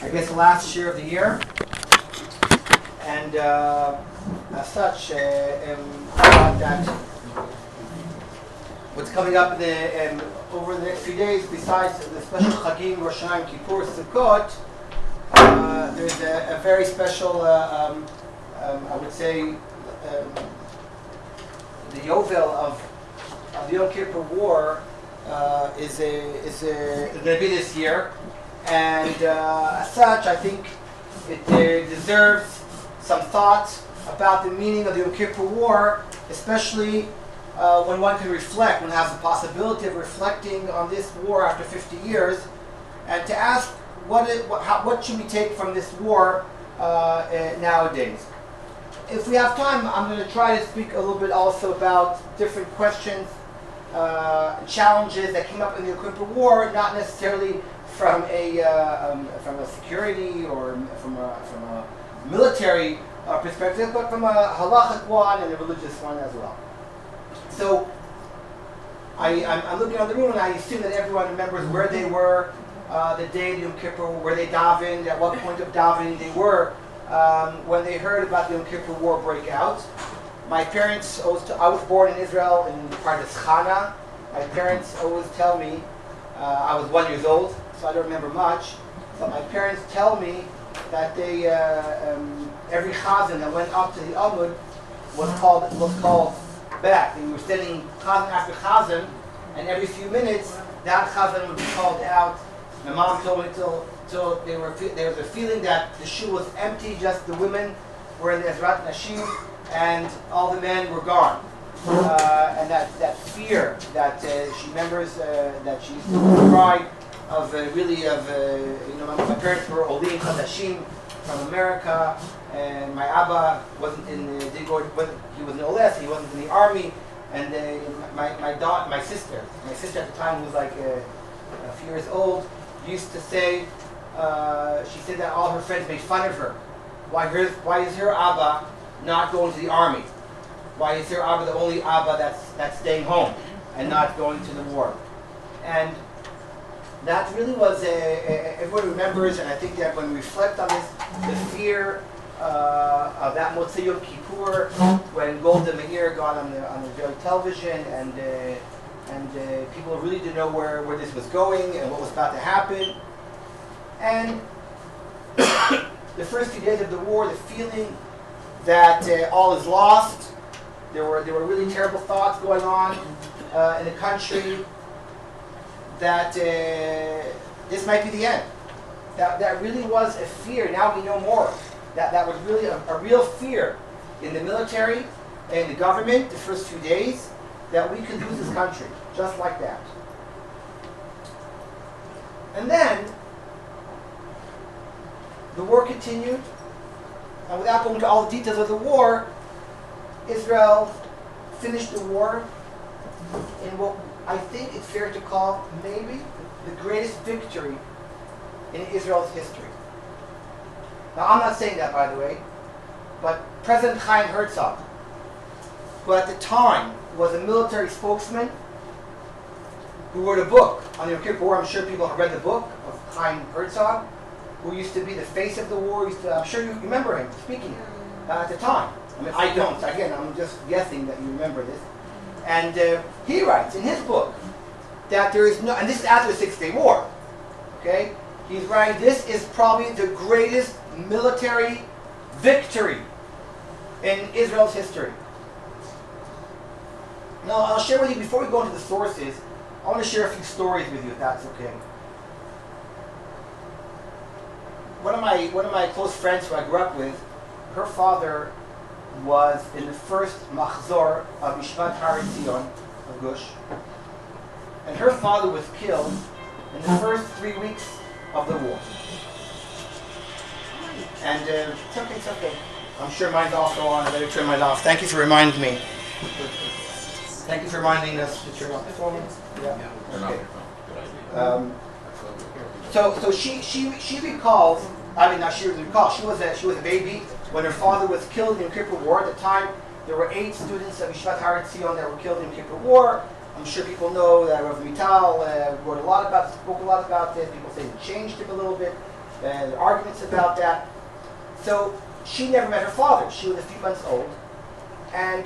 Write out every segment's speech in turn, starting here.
I guess, the last year of the year. And as such, I thought that what's coming up over the next few days, besides the special Chagim, Rosh Hashanah, Kippur, Sukkot, there's a very special, I would say, the Yovel of the Yom Kippur War is going to be this year, and as such, I think it deserves some thought about the meaning of the Yom Kippur War, especially when one can reflect, one has the possibility of reflecting on this war after 50 years, and to ask what should we take from this war nowadays. If we have time, I'm going to try to speak a little bit also about different questions, challenges that came up in the Yom Kippur War, not necessarily from a security or from a military perspective, but from a halachic one and a religious one as well. So I'm looking at the room, and I assume that everyone remembers where they were the day of Yom Kippur, where they davened, at what point of davening they were when they heard about the Yom Kippur War break out. My parents I was born in Israel in Pardes Chana. My parents always tell me, I was 1 year old, so I don't remember much, but my parents tell me that they every chazan that went up to the Amud was called back. They were standing chazan after chazan, and every few minutes that chazan would be called out. My mom told me till there was a feeling that the shul was empty, just the women were in the Ezrat Nashim, and all the men were gone. And that fear that she remembers that she used to cry of my parents were Olim Chadashim from America, and my Abba wasn't he was in Oles, he wasn't in the army, and my sister at the time, who was like a few years old, used to say, she said that all her friends made fun of her. Why is her Abba not going to the army? Why is her Abba the only Abba that's staying home and not going to the war? And that really was everyone remembers, and I think that when we reflect on this, the fear of that Motzei Yom Kippur, when Golda Meir got on the Israeli television, and people really didn't know where this was going and what was about to happen. And the first few days of the war, the feeling that all is lost. There were really terrible thoughts going on in the country, that this might be the end. That really was a fear. Now we know more. That was really a real fear in the military and the government the first few days, that we could lose this country, just like that. And then, the war continued, and without going into all the details of the war, Israel finished the war in what I think it's fair to call maybe the greatest victory in Israel's history. Now, I'm not saying that, by the way, but President Chaim Herzog, who at the time was a military spokesman, who wrote a book on the Yom Kippur War. I'm sure people have read the book of Chaim Herzog, who used to be the face of the war. I'm sure you remember him speaking at the time. I mean, I don't. Again, I'm just guessing that you remember this. And he writes in his book that there is no, and this is after the 6 Day War, okay? He's writing, this is probably the greatest military victory in Israel's history. Now, I'll share with you, before we go into the sources, I want to share a few stories with you, if that's okay. One of my close friends who I grew up with, her father was in the first Machzor of Yeshivat Har Etzion of Gush, and her father was killed in the first 3 weeks of the war. And it's okay. I'm sure mine's also on. I better turn mine off. Thank you for reminding me. Thank you for reminding us to turn off this one. Yeah. Okay. So she recalls. I mean, not she recalls. She was a baby when her father was killed in the Kippur War. At the time, there were 8 students of Yeshivat Har Etzion that were killed in the Kippur War. I'm sure people know that Rabbi spoke a lot about this. People say it changed him a little bit. and arguments about that. So she never met her father. She was a few months old. And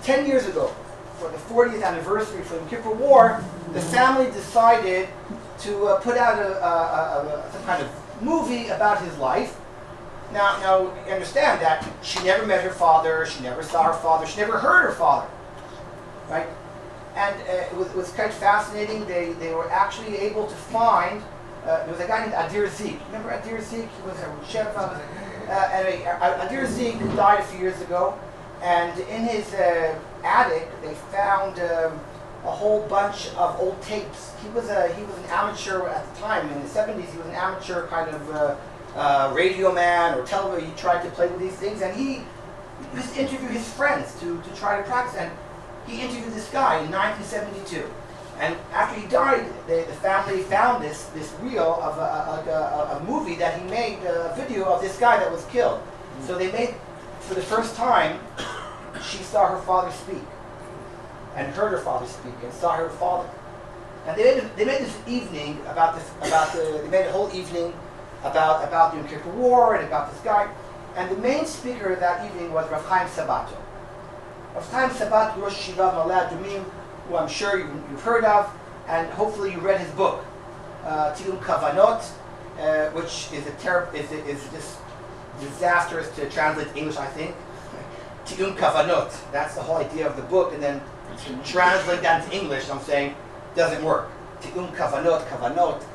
10 years ago, for the 40th anniversary for the Kippur War, the family decided to put out some kind of movie about his life. Now, you understand that she never met her father, she never saw her father, she never heard her father, right? And it was quite fascinating. They were actually able to find, there was a guy named Adir Zik. Remember Adir Zik? He was a chef. Anyway, Adir Zik died a few years ago, and in his attic they found a whole bunch of old tapes. He was an amateur at the time. In the 70s, he was an amateur kind of radio man or television. He tried to play with these things, and he used to interview his friends to try to practice. And he interviewed this guy in 1972. And after he died, the family found this reel of a movie that he made, a video of this guy that was killed. So they made, for the first time, she saw her father speak, and heard her father speak, and saw her father. And they made this evening they made a whole evening about the Yom Kippur War and about this guy. And the main speaker that evening was Rav Chaim Sabato. Rav Chaim Sabato, Rosh Yeshiva Malad Dumim, who I'm sure you've heard of, and hopefully you read his book, Tikkun Kavanot, which is just disastrous to translate to English, I think. Tikkun Kavanot, that's the whole idea of the book, and then to translate that into English, I'm saying, doesn't work. Tikkun Kavanot,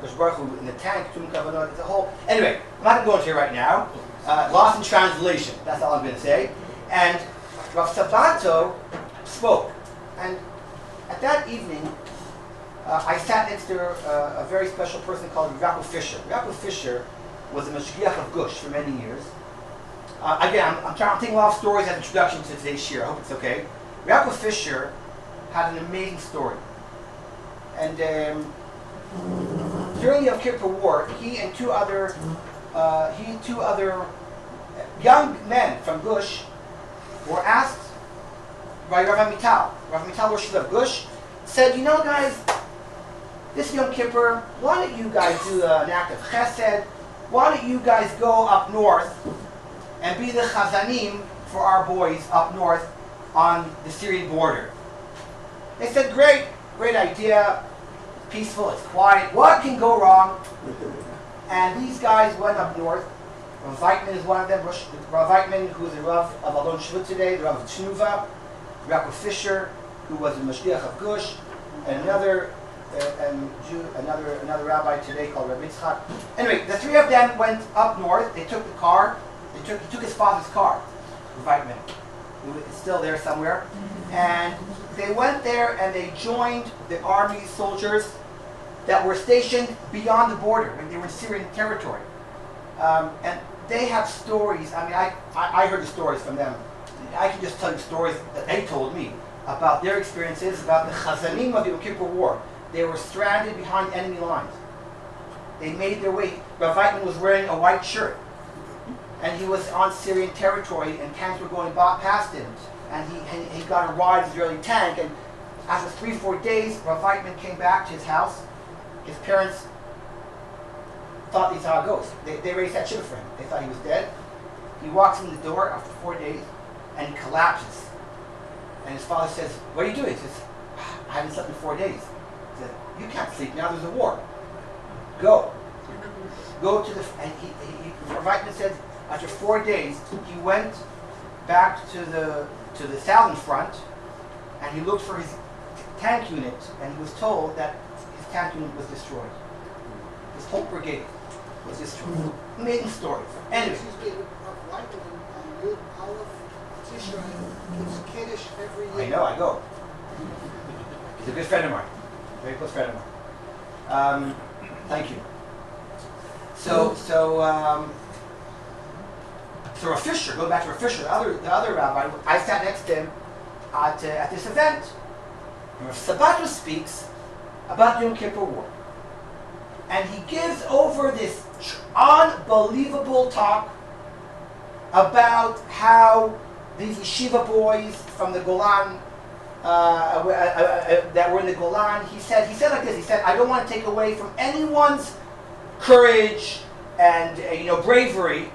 Kosh Baruch Hu in the tank, Tikkun Kavanot, it's a whole... Anyway, I'm not going to go into it right now. Lost in translation, that's all I'm going to say. And Rav Sabato spoke, and at that evening, I sat next to a very special person called Rabbi Fisher. Rabbi Fisher was a Mashgiach of Gush for many years. Again, I'm taking a lot of stories as an introduction to today's shir. I hope it's okay. Rabbi Fisher had an amazing story. And during the Yom Kippur War, he and two other young men from Gush were asked by Rav Mital. Rav Mital, Rosh of Gush, said, you know, guys, this Yom Kippur, why don't you guys do an act of chesed? Why don't you guys go up north and be the chazanim for our boys up north on the Syrian border? They said, great idea, peaceful, it's quiet, what can go wrong? And these guys went up north. Rav Weitman is one of them, Rav Weitman, who is the Rav of Alon Shvut today, the Rav of Tnuva, Rabbi Fisher, who was the Mashgiach of Gush, and another rabbi today called Rabbi Yitzchak. Anyway, the three of them went up north. They took the car. He took his father's car, Rav Weitman, who is still there somewhere. And they went there and they joined the army soldiers that were stationed beyond the border when they were in Syrian territory. And they have stories. I mean, I heard the stories from them. I can just tell you stories that they told me about their experiences, about the chazanim of the Yom Kippur War. They were stranded behind enemy lines. They made their way. Rav Weitman was wearing a white shirt, and he was on Syrian territory, and tanks were going past him. And he got a ride in the Israeli tank, and after 3-4 days, Rav Weitman came back to his house. His parents thought they saw a ghost. They raised that shit for him. They thought he was dead. He walks in the door after 4 days, and he collapses. And his father says, what are you doing? He says, I haven't slept in 4 days. He says, you can't sleep, now there's a war. Go to the... And Rav Weitman said, after 4 days, he went back to the southern front, and he looked for his tank unit, and he was told that his tank unit was destroyed. His whole brigade was destroyed. Amazing story. Anyway. I know, I go. He's a good friend of mine. Very close friend of mine. Thank you. So Rav Fisher, going back to Rav Fisher, the other rabbi, I sat next to him at this event. And Rav Sabato speaks about the Yom Kippur War. And he gives over this unbelievable talk about how these yeshiva boys from the Golan, that were in the Golan, he said like this, he said, I don't want to take away from anyone's courage and bravery.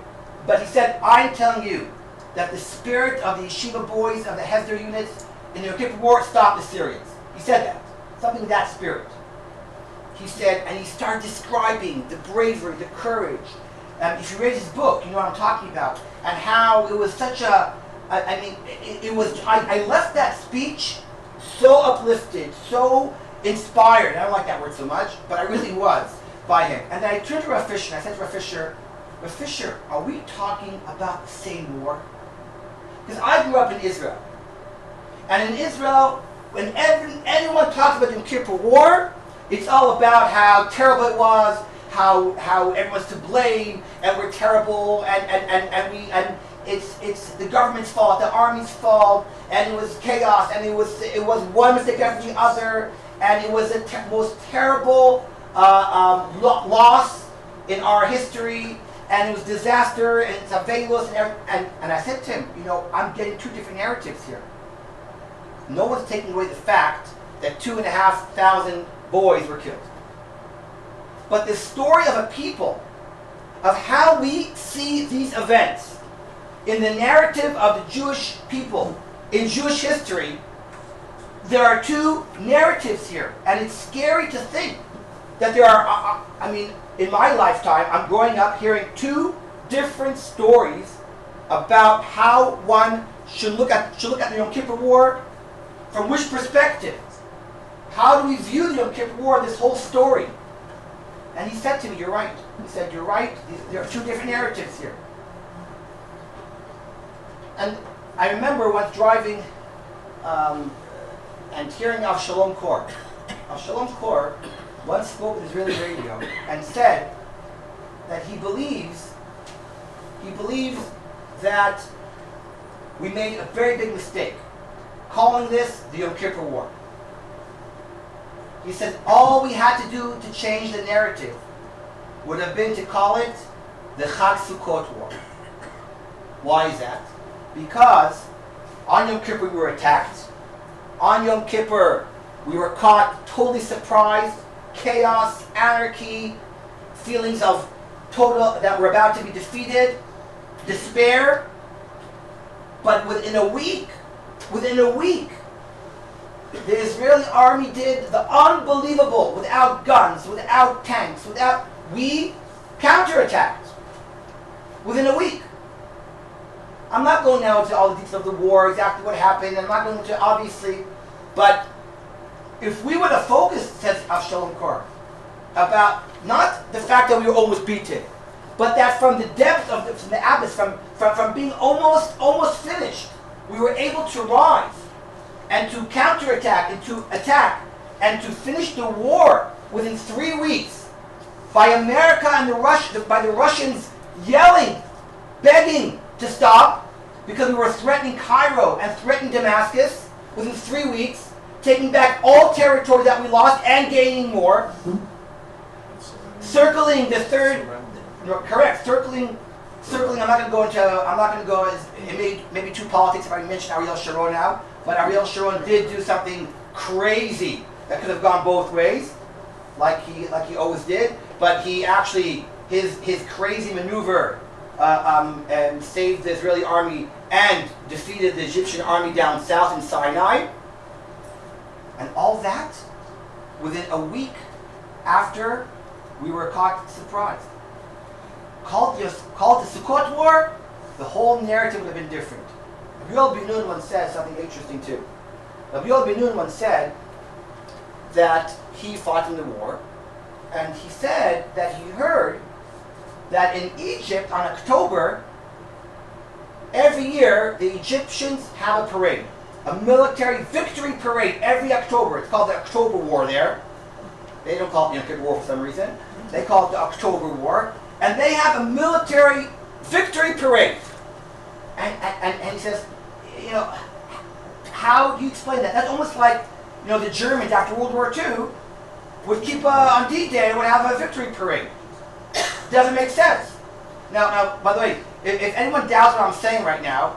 But he said, I'm telling you that the spirit of the yeshiva boys of the Hesder units in the Yom Kippur War stopped the Syrians. He said that. Something of that spirit. He said, and he started describing the bravery, the courage. If you read his book, you know what I'm talking about. And how it was such a, I left that speech so uplifted, so inspired. I don't like that word so much, but I really was by him. And then I turned to Rav Fisher and I said to Rav Fisher, are we talking about the same war? Because I grew up in Israel. And in Israel, when anyone talks about the Yom Kippur War, it's all about how terrible it was, how everyone's to blame, and we're terrible, and it's the government's fault, the army's fault, and it was chaos, and it was one mistake after the other, and it was the most terrible loss in our history, and it was disaster, and it's available, and I said to him, I'm getting two different narratives here. No one's taking away the fact that 2,500 boys were killed. But the story of a people, of how we see these events in the narrative of the Jewish people, in Jewish history, there are two narratives here. And it's scary to think that there are, in my lifetime, I'm growing up hearing two different stories about how one should look at the Yom Kippur War. From which perspective? How do we view the Yom Kippur War, this whole story? And he said to me, you're right. He said, you're right. There are two different narratives here. And I remember once driving and hearing Avshalom Kor. Avshalom Kor once spoke on Israeli radio and said that he believes that we made a very big mistake calling this the Yom Kippur War. He said all we had to do to change the narrative would have been to call it the Chag Sukkot War. Why is that? Because on Yom Kippur we were attacked. On Yom Kippur we were caught totally surprised, chaos, anarchy, feelings of total that we're about to be defeated, despair. But within a week, the Israeli army did the unbelievable without guns, without tanks, we counterattacked within a week. I'm not going now into all the details of the war, exactly what happened. I'm not going into, obviously, but if we would have focused, says Avshalom Kor, about not the fact that we were almost beaten, but that from the depth of from the abyss, from being almost finished, we were able to rise and to counterattack and to attack and to finish the war within 3 weeks by America and by the Russians yelling, begging to stop because we were threatening Cairo and threatening Damascus within 3 weeks, taking back all territory that we lost and gaining more, circling the third. Correct. Circling. I'm not going to go as maybe too politics if I mention Ariel Sharon now. But Ariel Sharon did do something crazy that could have gone both ways, like he always did. But he actually his crazy maneuver and saved the Israeli army and defeated the Egyptian army down south in Sinai. And all that within a week after we were caught surprised. Called the Sukkot War, the whole narrative would have been different. Rabbi Ben Nun once said something interesting too. Rabbi Ben Nun once said that he fought in the war, and he said that he heard that in Egypt on October, every year the Egyptians have a parade, a military victory parade every October. It's called the October War there. They don't call it the Yom Kippur War for some reason. They call it the October War. And they have a military victory parade. And he says, how do you explain that? That's almost like, the Germans after World War II would keep on D-Day would have a victory parade. Doesn't make sense. Now, by the way, if anyone doubts what I'm saying right now,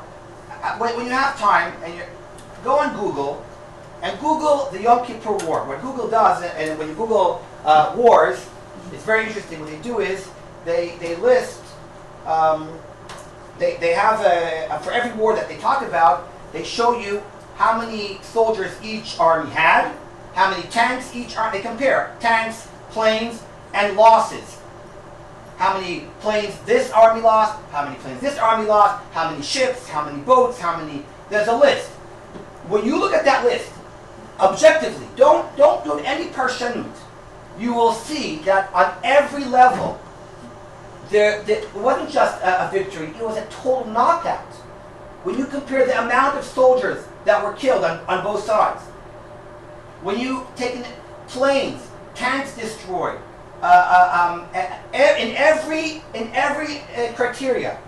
when you have time, and go on Google, and Google the Yom Kippur War. What Google does, and when you Google wars, it's very interesting. What they do is they list, they have for every war that they talk about, they show you how many soldiers each army had, how many tanks each army, they compare tanks, planes, and losses. How many planes this army lost, how many planes this army lost, how many ships, how many boats, how many, there's a list. When you look at that list, objectively, don't do any parshanut, you will see that on every level, it wasn't just a victory, it was a total knockout. When you compare the amount of soldiers that were killed on both sides, when you take in planes, tanks destroyed, in every criteria,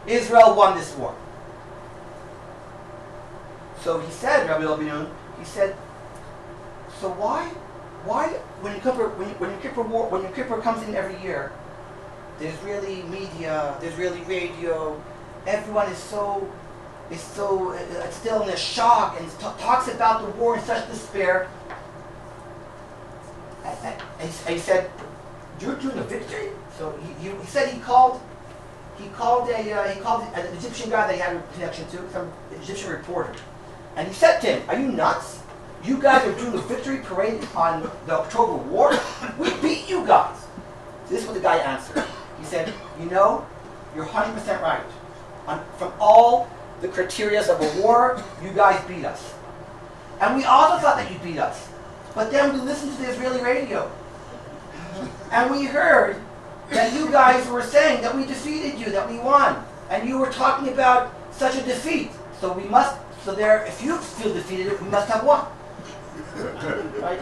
Israel won this war. So he said, Rabbi Elbinun, he said, so why when Yom Kippur comes in every year, there's really media, there's really radio, everyone is still in a shock and talks about the war in such despair. And he said, during the victory. So he said he called an Egyptian guy that he had a connection to, some Egyptian reporter, and he said to him, "Are you nuts? You guys are doing a victory parade on the October War. We beat you guys." So this is what the guy answered. He said, "You're 100% right. From all the criteria of a war, you guys beat us. And we also thought that you beat us. But then we listened to the Israeli radio. And we heard that you guys were saying that we defeated you, that we won. And you were talking about such a defeat. So if you feel defeated, we must have won." Right?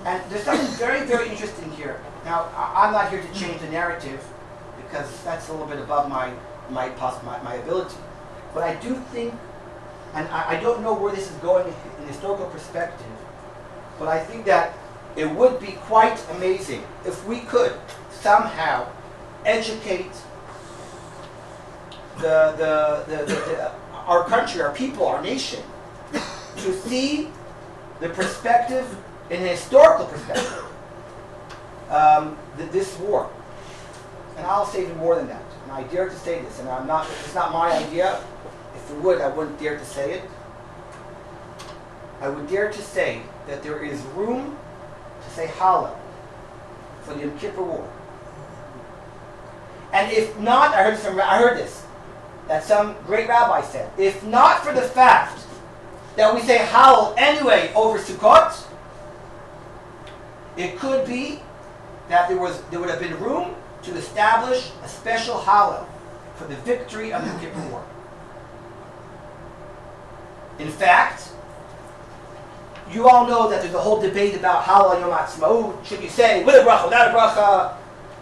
And there's something very, very interesting here. Now, I'm not here to change the narrative, because that's a little bit above my ability. But I do think, and I don't know where this is going in a historical perspective, but I think that it would be quite amazing if we could somehow educate our country, our people, our nation, to see the perspective, in a historical perspective, this war. And I'll say even more than that. And I dare to say this, and it's not my idea. If it would, I wouldn't dare to say it. I would dare to say that there is room to say Hallel for the Yom Kippur War. And if not, I heard this, that some great rabbi said, if not for the fact that we say Hallel anyway over Sukkot, it could be that there would have been room to establish a special Hallel for the victory of the Yom Kippur War. In fact, you all know that there's a whole debate about Hallel Yom Ha'atzmaut. Should you say with a bracha, without a bracha?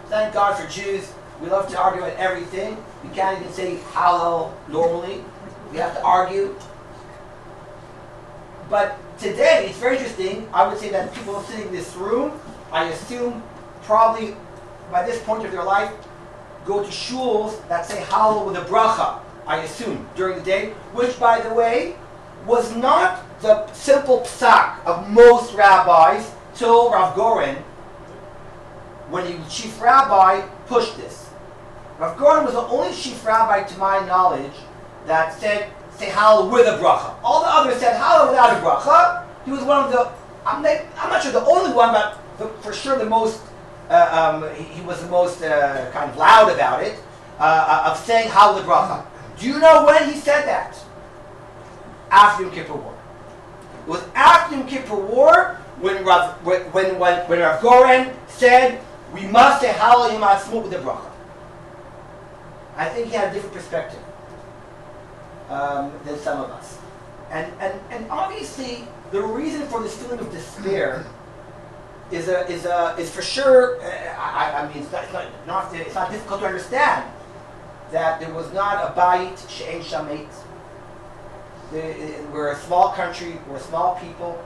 Thank God for Jews. We love to argue about everything. We can't even say Hallel normally. We have to argue. But today, it's very interesting. I would say that people sitting in this room, I assume, probably by this point of their life, go to shuls that say Hallel with a bracha, I assume, during the day, which, by the way, was not the simple psak of most rabbis till Rav Goren, when he was chief rabbi, pushed this. Rav Goren was the only chief rabbi, to my knowledge, that said, say Hallel with a bracha. All the others said Hallel without a bracha. He was one of the, I'm not sure the only one, but for sure the most, he was the most kind of loud about it, of saying Hallel with bracha. Do you know when he said that? After Yom Kippur War. It was after Yom Kippur War when Rav Goren said, we must say Hallel Yom Ha'atzmaut with the bracha. I think he had a different perspective than some of us. And obviously, the reason for this feeling of despair is for sure, I mean, it's not difficult to understand that there was not a bayit she'en shameit. We're a small country, we're small people.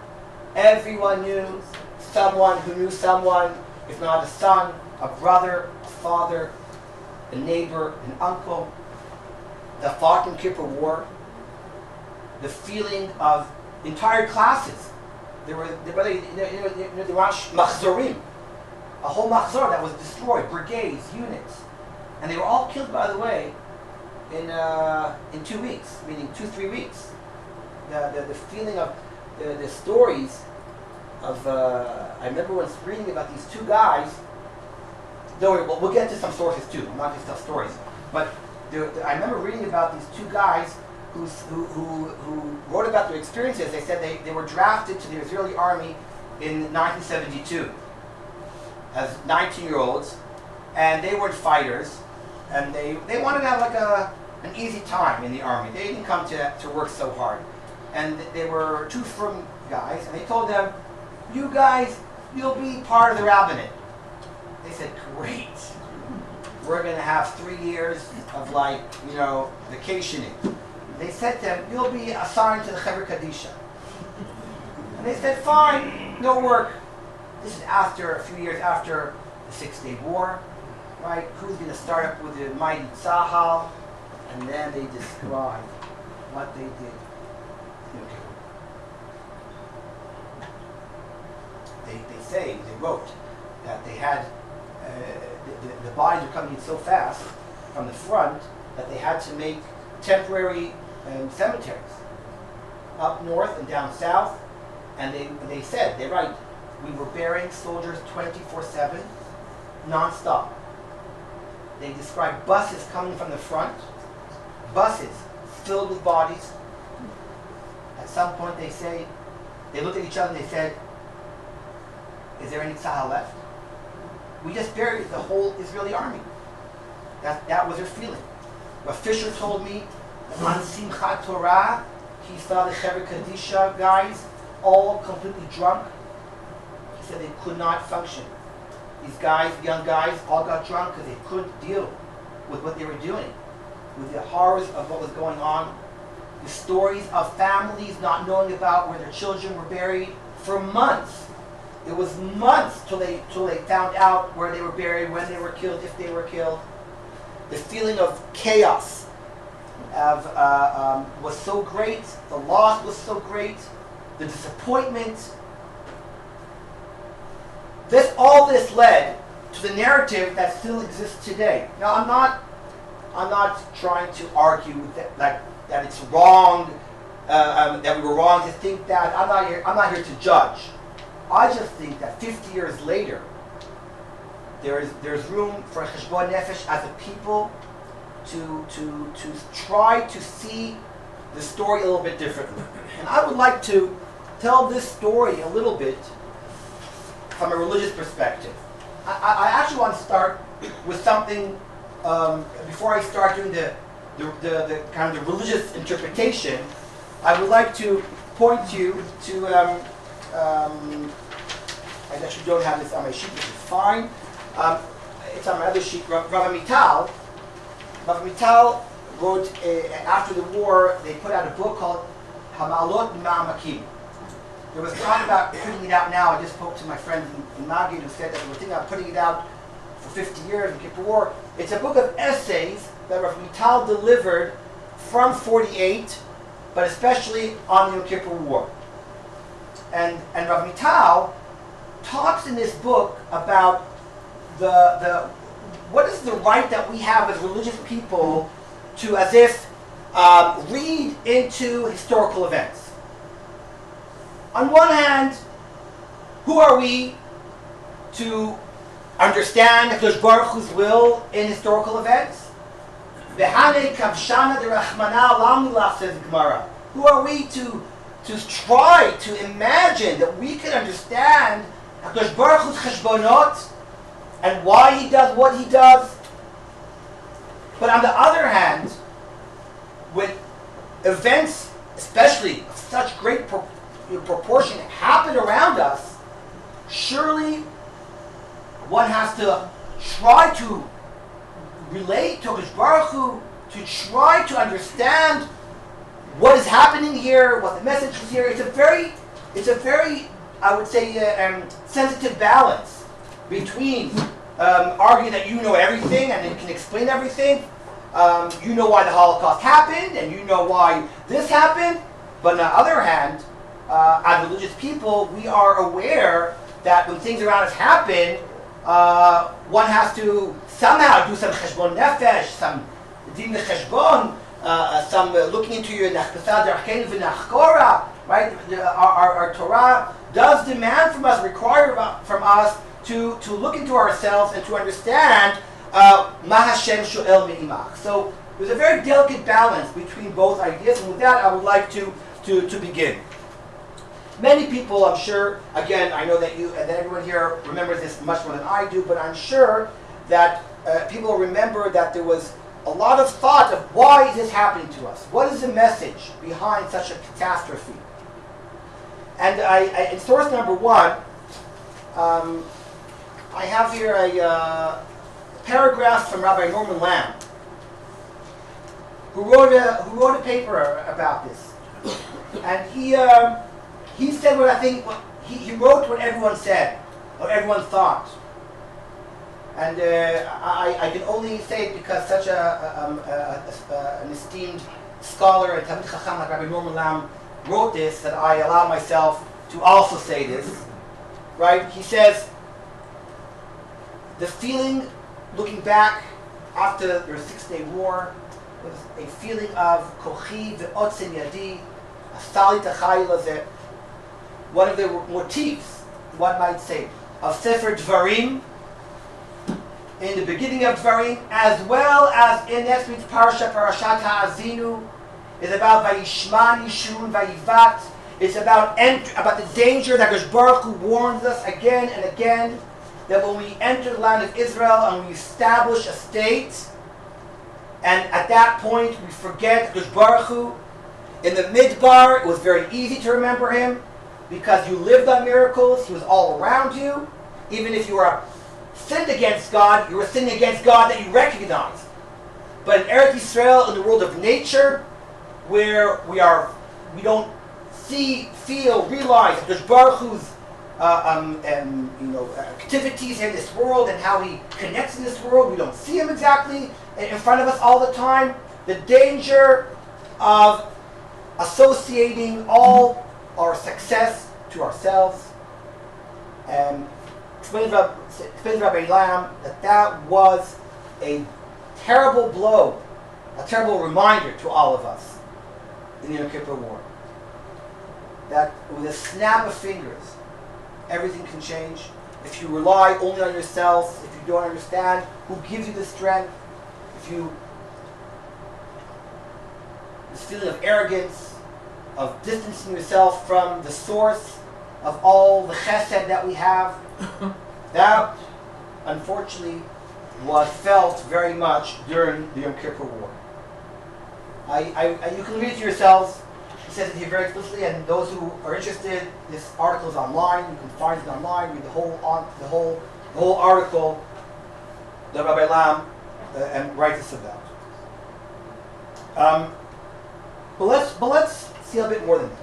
Everyone knew someone who knew someone, if not a son, a brother, a father, a neighbor, an uncle. The fought Yom Kippur War, the feeling of entire classes. There were machzorim. a whole machzor that was destroyed, brigades, units. And they were all killed, by the way, in 2 weeks, meaning 2-3 weeks. The feeling of the stories of, I remember once reading about these two guys. Don't worry, we'll get to some sources too. I'm not going to tell stories. But I remember reading about these two guys who wrote about their experiences. They said they were drafted to the Israeli army in 1972 as 19-year-olds, and they weren't fighters, and they wanted to have like an easy time in the army. They didn't come to work so hard. And they were two frum guys, and they told them, you guys, you'll be part of the rabbinate. They said, great. We're going to have 3 years of vacationing. They said to them, you'll be assigned to the Chevra Kadisha. And they said, fine, no work. This is a few years after the 6-Day War, right? Who's going to start up with the mighty Tzahal? And then they describe what they did. They wrote that they had, the bodies were coming in so fast from the front that they had to make temporary cemeteries up north and down south. And they write, we were burying soldiers 24/7, non-stop. They describe buses coming from the front, buses filled with bodies. At some point they looked at each other and they said, is there any tzahal left? We just buried the whole Israeli army. That was their feeling. A Fisher told me that on Simchat Torah, he saw the Chevra Kadisha guys all completely drunk. He said they could not function. These guys, young guys, all got drunk because they couldn't deal with what they were doing, with the horrors of what was going on, the stories of families not knowing about where their children were buried for months. It was months till they found out where they were buried, when they were killed, if they were killed. The feeling of chaos was so great. The loss was so great. The disappointment. All this led to the narrative that still exists today. Now, I'm not trying to argue that it's wrong, that we were wrong to think that. I'm not here to judge. I just think that 50 years later, there's room for cheshbon nefesh as a people to try to see the story a little bit differently. And I would like to tell this story a little bit from a religious perspective. I actually want to start with something before I start doing the kind of the religious interpretation. I would like to point you to. I actually don't have this on my sheet, which is fine. It's on my other sheet. Rabbi Mital wrote, after the war, they put out a book called Hamalot Ma'amakim. There was talk about putting it out now. I just spoke to my friend in Magid who said that they were thinking about putting it out for 50 years in Kippur War. It's a book of essays that Rabbi Mital delivered from 48, but especially on the Yom Kippur War. And Rabbi Mital talks in this book about what is the right that we have as religious people to, as if, read into historical events. On one hand, who are we to understand HaKadosh Baruch Hu's will in historical events? V'hanei kavshana derachmana lam nilach, says the Gemara. Who are we to try to imagine that we can understand HaKadosh Baruch Hu's cheshbonot and why he does what he does? But on the other hand, when events, especially of such great proportion, happen around us, surely one has to try to relate to HaKadosh Baruch Hu, to try to understand what is happening here, what the message is here. It's a very, I would say, sensitive balance between arguing that you know everything and you can explain everything. You know why the Holocaust happened, and you know why this happened. But on the other hand, as religious people, we are aware that when things around us happen, one has to somehow do some cheshbon nefesh, some din cheshbon, some looking into your nachbasad darkein v'nachkora, right? Our Torah does demand from us, require from us to look into ourselves and to understand Ma Hashem shoel me'imach. So there's a very delicate balance between both ideas, and with that I would like to begin. Many people, I'm sure, again, I know that you and that everyone here remembers this much more than I do, but I'm sure that people remember that there was a lot of thought of why is this happening to us? What is the message behind such a catastrophe? And in source number one, I have here a paragraph from Rabbi Norman Lamb, who wrote a paper about this, and he said what I think. He wrote what everyone said, what everyone thought, and I can only say it because such an esteemed scholar and Talmid Chacham like Rabbi Norman Lamb wrote this, that I allow myself to also say this. Right? He says the feeling, looking back after the 6-day war, was a feeling of kochi ve'otzim yadi, asali tachayil hazeh. One of the motifs, one might say, of Sefer Dvarim, in the beginning of Dvarim, as well as in next week's Parashat Ha'azinu, is about Vayishman Yishun Vayivat. It's about the danger that Hakadosh Baruch Hu warns us again and again, that when we enter the land of Israel and we establish a state, and at that point we forget Hakadosh Baruch Hu. In the Midbar, it was very easy to remember Him, because you lived on miracles. He was all around you. Even if you were sinned against God, you were sinning against God that you recognized. But in Eretz Yisrael, in the world of nature, where we don't see, feel, realize Hakadosh Baruch Hu's activities in this world and how He connects in this world. We don't see Him exactly in front of us all the time. The danger of associating all our success to ourselves. And explains Rabbi Lamb that was a terrible blow, a terrible reminder to all of us in the Yom Kippur War. That with a snap of fingers, everything can change. If you rely only on yourself, if you don't understand who gives you the strength, this feeling of arrogance, of distancing yourself from the source of all the chesed that we have, that unfortunately was felt very much during the Yom Kippur War. You can read it yourselves. He says it here very explicitly, and those who are interested, this article is online. You can find it online. Read the whole article that Rabbi Lam and writes us about. But let's see a bit more than that.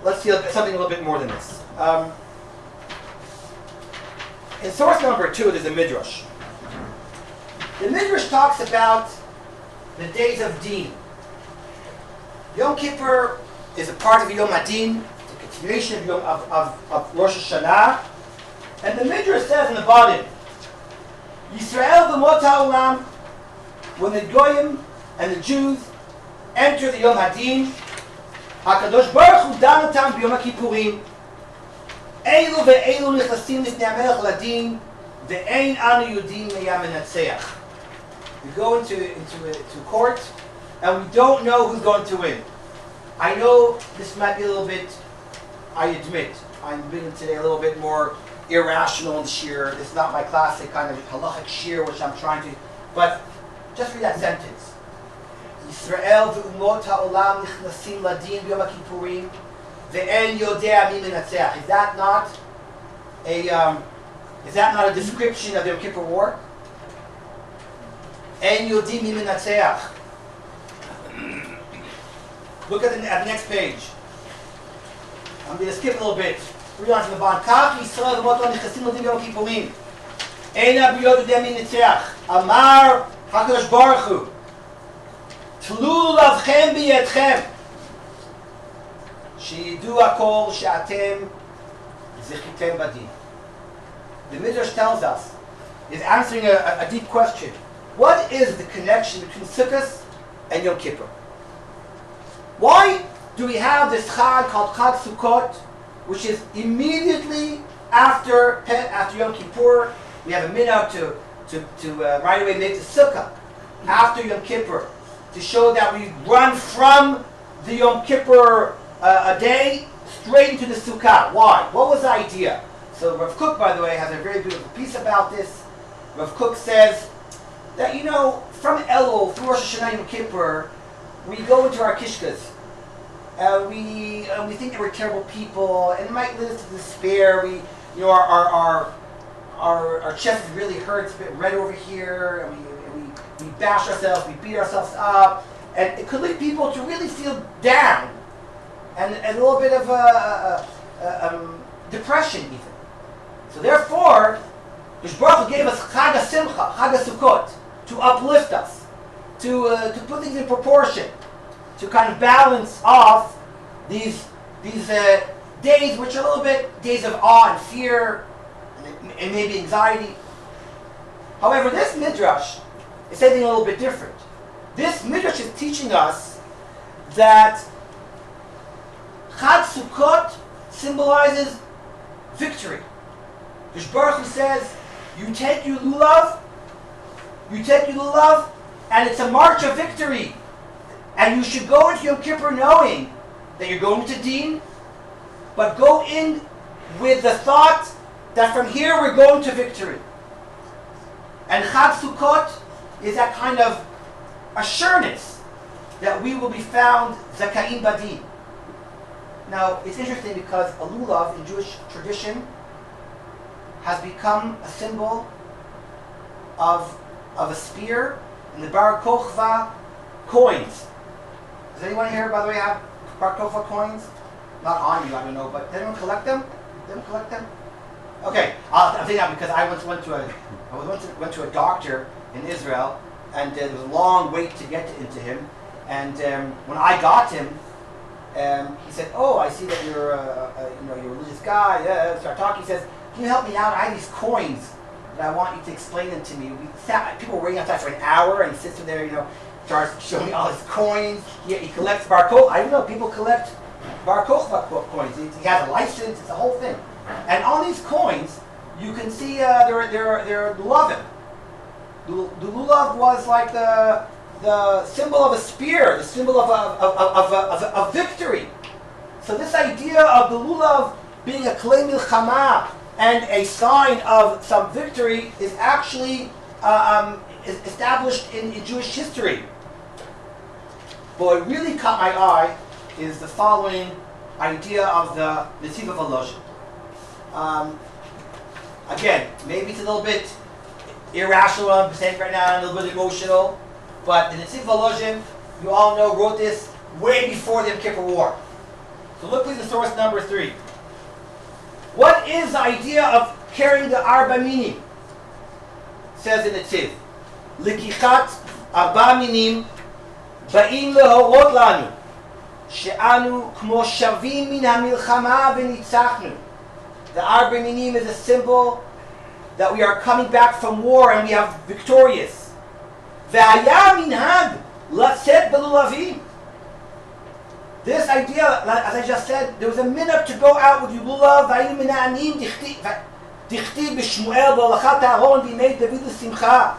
Let's see something a little bit more than this. In source number 2, there's a midrash. The midrash talks about the days of Din. Yom Kippur is a part of Yom Hadin, it's a continuation of Rosh Hashanah. And the midrash says in the bottom, Yisrael v'mot ha'olam, when the Goyim and the Jews enter the Yom Hadin, HaKadosh Baruch Hu dan otam b'Yom HaKippurim, Eilu ve'eilu nichnasim lifnei HaMelech ladin, ve'ein anu yudin me'yam menatzeach. We go into court, and we don't know who's going to win. I know this might be a little bit, I admit, I'm being today a little bit more irrational in the shir. It's not my classic kind of halachic shir, which I'm trying to, but just read that sentence. Yisrael ve'umot ha'olam nichnasim ladin b'Yom HaKippurim ve'en yodea mi menatzeach. Is that not a description of the Yom Kippur War? En yodim mi menatzeach. Look at the next page. I'm going to skip a little bit. Read on to the bottom. Kach Yisrael ve'umot ha'olam nichnasim ladin b'Yom HaKippurim ein ha'briyot yodea mi menatzeach. Amar HaKadosh Baruch Hu, Tlu lavchem b'yedchem, sheyidu hakol she'atem Zechitem Badin. The Midrash tells us, is answering a deep question. What is the connection between Sukkot and Yom Kippur? Why do we have this Chag called Chag Sukkot, which is immediately after Yom Kippur? We have a minhag to right away make the Sukkah after Yom Kippur to show that we run from the Yom Kippur a day straight into the Sukkah. Why? What was the idea? So Rav Kook, by the way, has a very beautiful piece about this. Rav Kook says that, from Elul through Rosh Hashanah Yom Kippur, we go into our kishkas. We think that we're terrible people, and it might lead us to despair. Our chest really hurts, a bit red over here, and we bash ourselves, we beat ourselves up, and it could lead people to really feel down, and a little bit of depression even. So therefore, the Baruch Hu gave us Chag HaSimcha, Chag HaSukkot, to uplift us, to put things in proportion, to kind of balance off these days which are a little bit days of awe and fear and maybe anxiety. However, this Midrash is something a little bit different. This Midrash is teaching us that Chag Sukkot symbolizes victory. The Baruch Hu says, you take your lulav, and it's a march of victory. And you should go into Yom Kippur knowing that you're going to Din, but go in with the thought that from here we're going to victory. And Chag Sukkot is that kind of assurance that we will be found Zakaim Badin. Now, it's interesting because a lulav in Jewish tradition has become a symbol of a spear and the Bar Kochva coins. Does anyone here, by the way, have Bar Kochva coins? Not on you, I don't know, but does anyone collect them? Okay, I'm saying that because I once went to a doctor in Israel, and there was a long wait to get into him. And when I got him, he said, "Oh, I see that you're you're a religious guy." Yeah, start talking. He says, "Can you help me out? I have these coins, and I want you to explain them to me." People were waiting outside for an hour, and he sits there, starts showing me all his coins. He collects Bar Kochva. I don't know, people collect Bar Kochva coins. He has a license. It's a whole thing. And on these coins, you can see they're lulavim. The lulav was like the symbol of a spear, the symbol of victory. So this idea of the lulav being a klei milchama and a sign of some victory is actually established in Jewish history. But what really caught my eye is the following idea of the Netziv of Volozhin. Again, maybe it's a little bit irrational what I'm saying right now, a little bit emotional, but the Netziv Volozhin, you all know, wrote this way before the Yom Kippur War. So look please at source number 3. What is the idea of carrying the Arba Minim? Says the Netziv, Likichat Arba Minim Ba'im Lehorot Lanu She'anu Kmo Shavim Min HaMilchama V'Nitzachnu. The Arba Minim is a symbol that we are coming back from war and we are victorious. Ve'haya minhag latzet belulavim. This idea, as I just said, there was a minhag to go out with lulav. V'hayu mina'anim dichti b'shmuel v'olachat Aaron v'imei David l'simcha.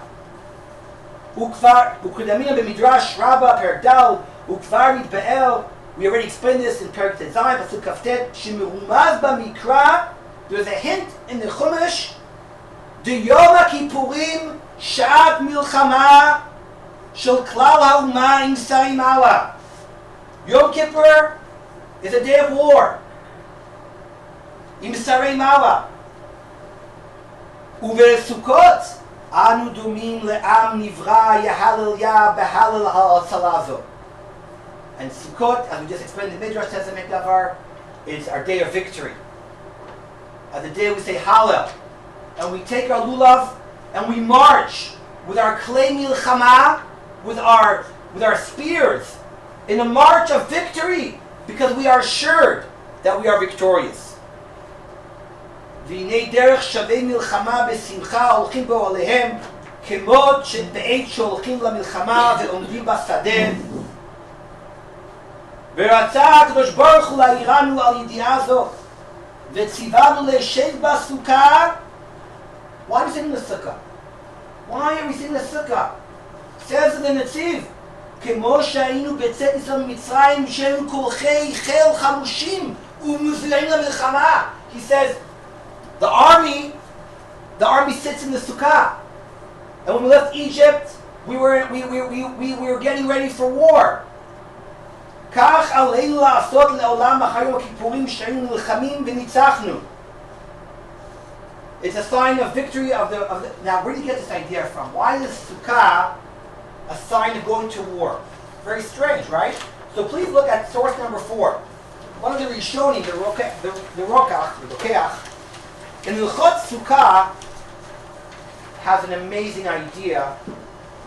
Ukvar ukudamina b'midrash Rabbah Perek Dal ukvar mitba'el. We already explained this in Perek Tezayin Pasuk Kaftet. Shemerumaz b'mikra. There's a hint in the Chumash. The Yom HaKippurim Sha'at Milchama Shel Klal HaUma Im Sarim Allah. Yom Kippur is a day of war. Im Sarim Allah. Uve Sukkot Anu Dumim Le'am Nivra Yahalel Ya Behalel HaAtzalazo. And Sukkot, as we just explained in the Midrash Testament Davar, is our day of victory. The day we say Hallel, and we take our lulav and we march with our klei milchama, with our spears, in a march of victory, because we are assured that we are victorious. והנה דרך שווה מלחמה בשמחה הולכים בו עליהם, כמות שבעת שהולכים למלחמה ועומדים בשדה. ורצה הקדוש ברוך הוא להעירנו על ידיעה זו, וציוונו לשב בסוכה. Why are we sitting in the sukkah? Why are we sitting in the sukkah? Says in the Netziv, כמו שהיינו בצאת ישראל ממצרים, שהיינו כולכי חיל חמושים ומוזלעים למלחמה. He says, the army sits in the sukkah. And when we left Egypt, we were getting ready for war. כך עלינו לעשות לעולם אחר יום הכיפורים שהיינו נלחמים וניצחנו. It's a sign of victory of the. Now, where do you get this idea from? Why is sukkah a sign of going to war? Very strange, right? So please look at source number 4. One of the Rishonim, the Rokeach, in the Ilchot Sukkah has an amazing idea,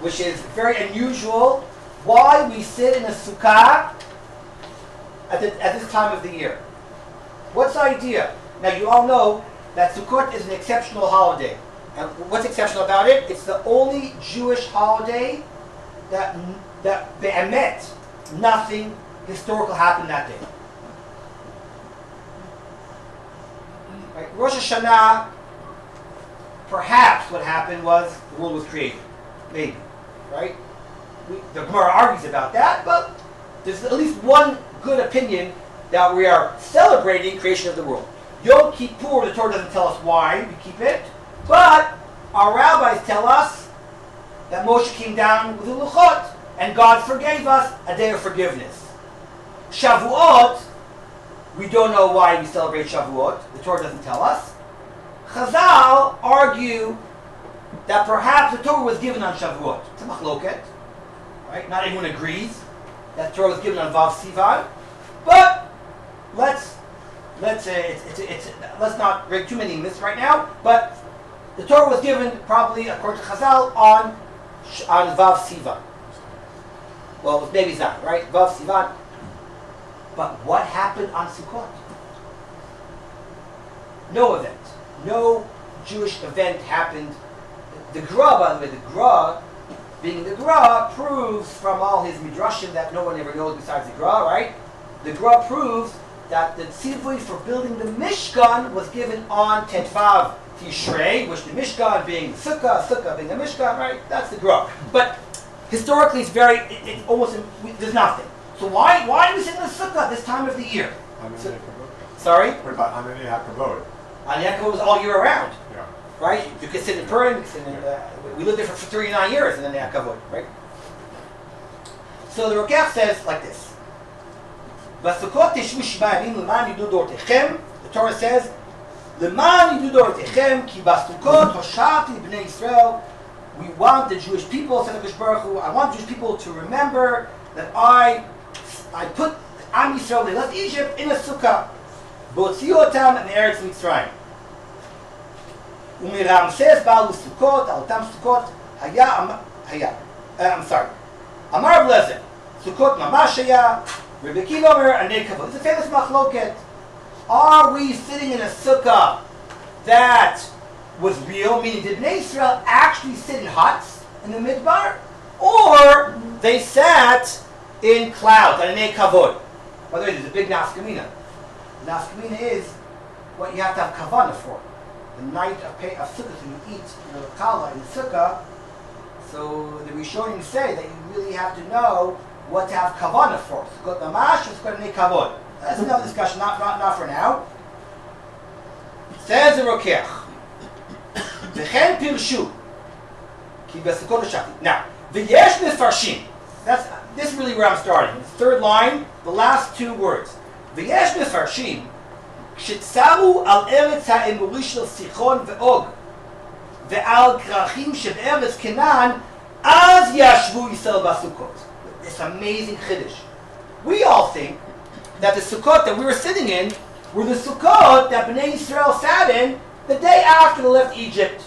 which is very unusual. Why we sit in a sukkah at this time of the year? What's the idea? Now you all know that Sukkot is an exceptional holiday. And what's exceptional about it? It's the only Jewish holiday that be'emet, nothing historical happened that day. Right? Rosh Hashanah, perhaps what happened was the world was created. Maybe. Right? The Gemara argues about that, but there's at least one good opinion that we are celebrating creation of the world. Yom Kippur, the Torah doesn't tell us why we keep it, but our rabbis tell us that Moshe came down with the Luchot, and God forgave us, a day of forgiveness. Shavuot, we don't know why we celebrate Shavuot, the Torah doesn't tell us. Chazal argue that perhaps the Torah was given on Shavuot. It's a machloket, right? Not everyone agrees that the Torah was given on Vav Sivan, but let's not break too many myths right now. But the Torah was given probably, according to Chazal, on Vav Sivan. Well, maybe it's not, right? Vav Sivan. But what happened on Sukkot? No event. No Jewish event happened. The Gra, by the way, the Gra, being the Gra, proves from all his midrashim that no one ever knows besides the Gra, right? The Gra proves that the tzivui for building the Mishkan was given on Tetvav Tishrei, which the Mishkan being the Sukkah being the Mishkan, right? That's the Gra. But historically, it's almost, there's nothing. So why do we sit in the Sukkah this time of the year? Sorry? What about Hanani HaKavod? Hanani HaKavod is all year round. Yeah. Right? You could sit in Purim, we lived there for 39 years in the HaKavod, right? So the Rokeach says like this. The Torah says, we want the Jewish people, said HaKadosh Baruch Hu, I want the Jewish people to remember that I put Am Yisrael, they left Egypt, in a sukkah. Botziu otam in Eretz Mitzrayim. Umiramses ba'al Sukkot, al tam Sukkot, Amar Blezer, Sukkot mamash haya, Rabbi Kippur and Kavod. It's a famous machloket. Are we sitting in a sukkah that was real, meaning did Bnei Israel actually sit in huts in the midbar? Or they sat in clouds, Anei Kavod. By the way, there's a big nafkamina. Nafkamina is what you have to have kavanah for. The night of Sukkot, when you eat your challah in the sukkah, so the Rishonim say that you really have to know what to have kavanah for. Sukkot mamash or Sukkot Anei Kavod. That's another discussion, not for now. Says the Rokeach. V'chen pirshu ki b'Sukkot hashati. Now, v'yesh mefarshim. This is really where I'm starting. The third line, the last two words. V'yesh mefarshim k'shetzaru al eretz ha'emuri shel Sichon ve'og ve'al krachim shebe'eretz Kenan az yashvu Yisrael b'Sukkot. This amazing chiddush. We all think that the Sukkot that we were sitting in were the Sukkot that Bnei Yisrael sat in the day after they left Egypt.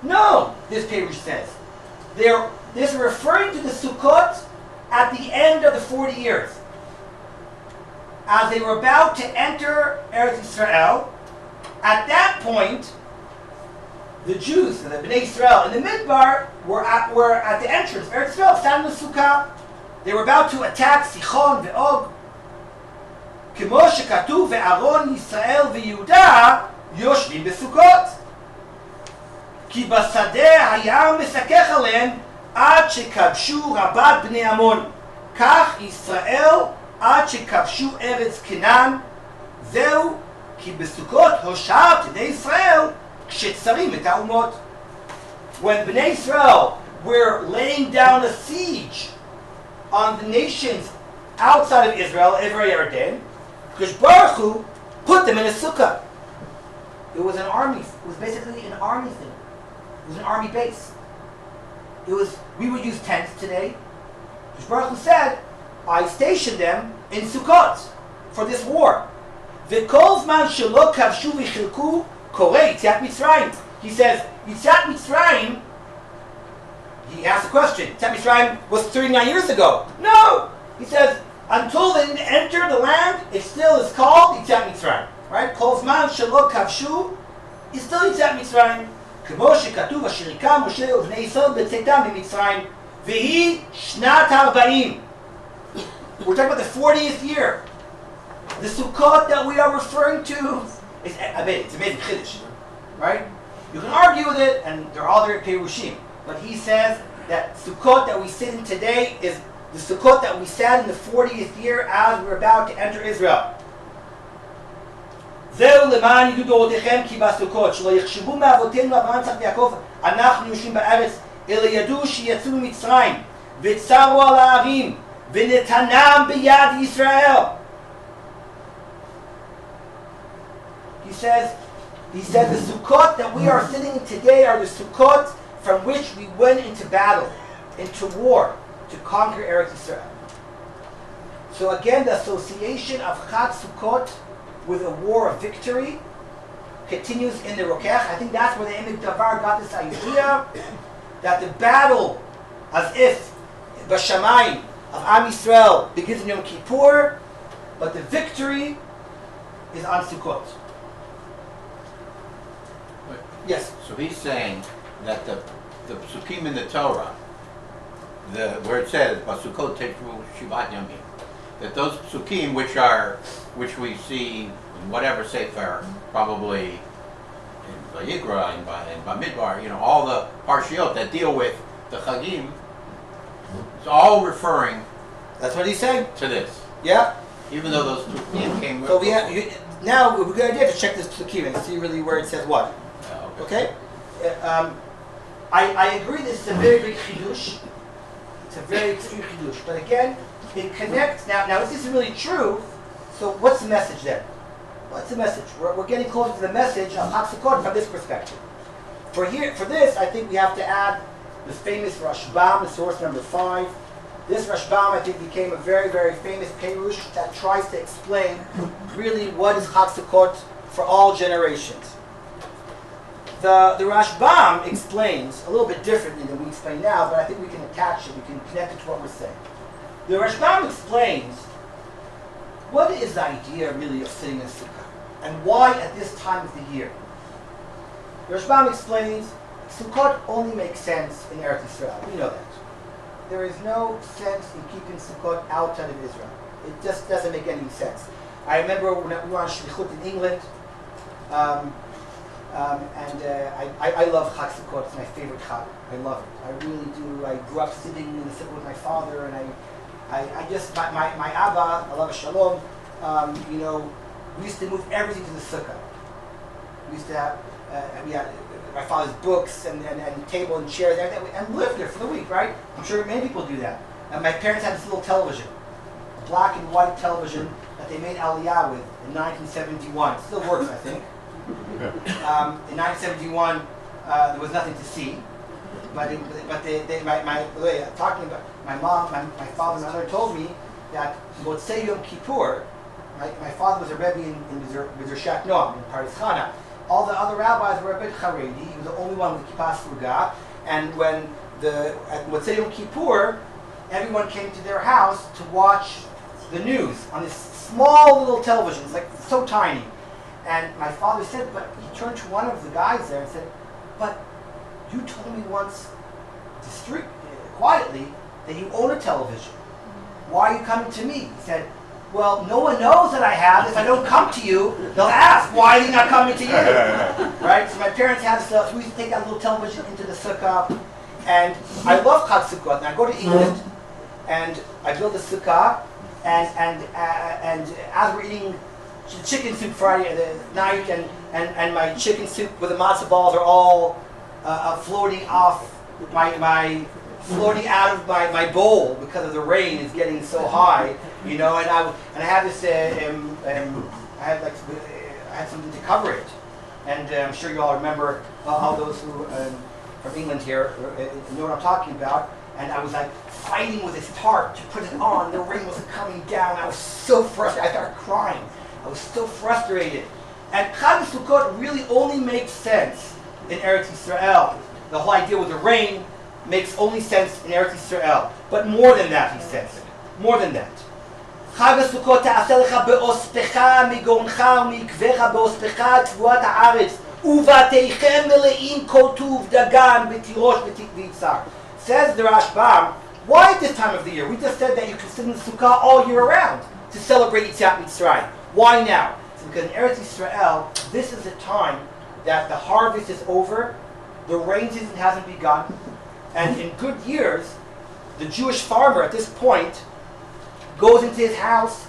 No, this page says. This is referring to the Sukkot at the end of the 40 years. As they were about to enter Eretz Yisrael, At that point, the Jews, the Bnei Israel in the Midbar, were at the entrance of Eretz Israel, standing in the Sukkah. They were about to attack Sichon ve'Og. כמו שכתוב, ואהרון ישראל ויהודה יושבים בסוכות. כי בשדה היה משכך עליהם עד שכבשו רבת בני עמון. כך ישראל עד שכבשו ארץ כנען. זהו כי בסוכות הושעת בני ישראל כשצרים את האומות. When Bnei Israel were laying down a siege on the nations outside of Israel, Yarden, because Baruch Hu put them in a sukkah. It was an army. It was basically an army thing. It was an army base. We would use tents today. Because Baruch Hu said, I stationed them in Sukkot for this war. וכל זמן שלא כבשו וחילקו קורא יציאת מצרים. He says, יציאת מצרים, he asked a question. Yetziat Mitzrayim was 39 years ago. No! He says, until they enter the land, it still is called Yetziat Mitzrayim. Right? Kol zman shelo kavshu is still Yetziat Mitzrayim. כמו שכתוב אשר היכה משה ובני ישראל בצאתם ממצרים והיא שנת 40. We're talking about the 40th year. The Sukkot that we are referring to is it's amazing Chiddush, right? You can argue with it, and there are other Perushim, but he says that Sukkot that we sit in today is the Sukkot that we sat in the 40th year as we're about to enter Israel. זהו למען ידעו דורותיכם כי בסוכות שלא יחשבו מאבותינו אברהם יצחק ויעקב אנחנו יושבים בארץ אלא ידעו שיצאו ממצרים וצרו על הערים ונתנם ביד ישראל. He said the Sukkot that we are sitting in today are the Sukkot from which we went into battle, into war, to conquer Eretz Israel. So again, the association of Chag Sukkot with a war of victory continues in the Rokech. I think that's where the Emek Davar got this idea that the battle, as if Bashamayim of Am Yisrael begins in Yom Kippur, but the victory is on Sukkot. Yes. So he's saying that the psukim in the Torah, where it says Basukot Teshvu Shivat Yamim, that those psukim which we see in whatever sefer, probably in Vayikra and Bamidbar, all the parshiot that deal with the Chagim, it's all referring. That's what he's saying. To this. Yeah. Even though those psukim came. So now we're going to check this psukim and see really where it says what. Okay? I agree this is a very big chidush. It's a very big chidush. But again, it connects. Now if this is really true, so what's the message then? What's the message? We're getting closer to the message of Chag Sukkot from this perspective. For this, I think we have to add this famous Rashbam, source number 5. This Rashbam, I think, became a very, very famous Perush that tries to explain really what is Chag Sukkot for all generations. The Rashbam explains a little bit differently than we explain now, but I think we can attach it, we can connect it to what we're saying. The Rashbam explains what is the idea really of sitting in a sukkah, and why at this time of the year. The Rashbam explains Sukkot only makes sense in Eretz Israel. We know that. There is no sense in keeping Sukkot outside of Israel. It just doesn't make any sense. I remember when we were on Shlichut in England, I love Chag Sukkot. It's my favorite Chag. I love it. I really do. I grew up sitting in the sukkah with my father, and I just my Abba, alav shalom. We used to move everything to the sukkah. We used to have we had my father's books and table and chairs and everything, and lived there for the week. Right? I'm sure many people do that. And my parents had this little television, a black and white television that they made Aliyah with in 1971. It still works, I think. In 1971, there was nothing to see, but talking about my mom, my father, and mother told me that Motzei Yom Kippur, right? My father was a Rebbe in Midrashat Noam in Paris Chana. All the other rabbis were a bit Haredi. He was the only one with Kippah Sruga. And when at Motzei Yom Kippur, everyone came to their house to watch the news on this small little television. It's like so tiny. And my father said, but he turned to one of the guys there and said, but you told me once, quietly, that you own a television. Why are you coming to me? He said, well, no one knows that I have. If I don't come to you, they'll ask, why are you not coming to you? Right? So my parents had this, we used to take that little television into the sukkah. And I love Chag Sukkot. And I go to England, and I build a sukkah, and as we're eating chicken soup Friday night, and my chicken soup with the matzo balls are all floating off floating out of my bowl because of the rain is getting so high, you know. And I had this, I had something to cover it, and I'm sure you all remember all those who from England here know what I'm talking about. And I was like fighting with this tarp to put it on. The rain wasn't coming down. I was so frustrated. I started crying. I was so frustrated. And Chag Sukkot really only makes sense in Eretz Yisrael. The whole idea with the rain makes only sense in Eretz Yisrael. But more than that, he says. More than that. Chag Sukkot ta'aseh lecha be'ospecha migoncha u'mikvecha be'ospecha tvuat ha'aretz u'vateichem mele'im kol tuv dagan b'tirosh v'yitzar. Says the Rashbam, why at this time of the year? We just said that you can sit in the sukkah all year round to celebrate Yetziat Mitzrayim. Why now? It's because in Eretz Yisrael, this is the time that the harvest is over, the rain season hasn't begun, and in good years, the Jewish farmer at this point goes into his house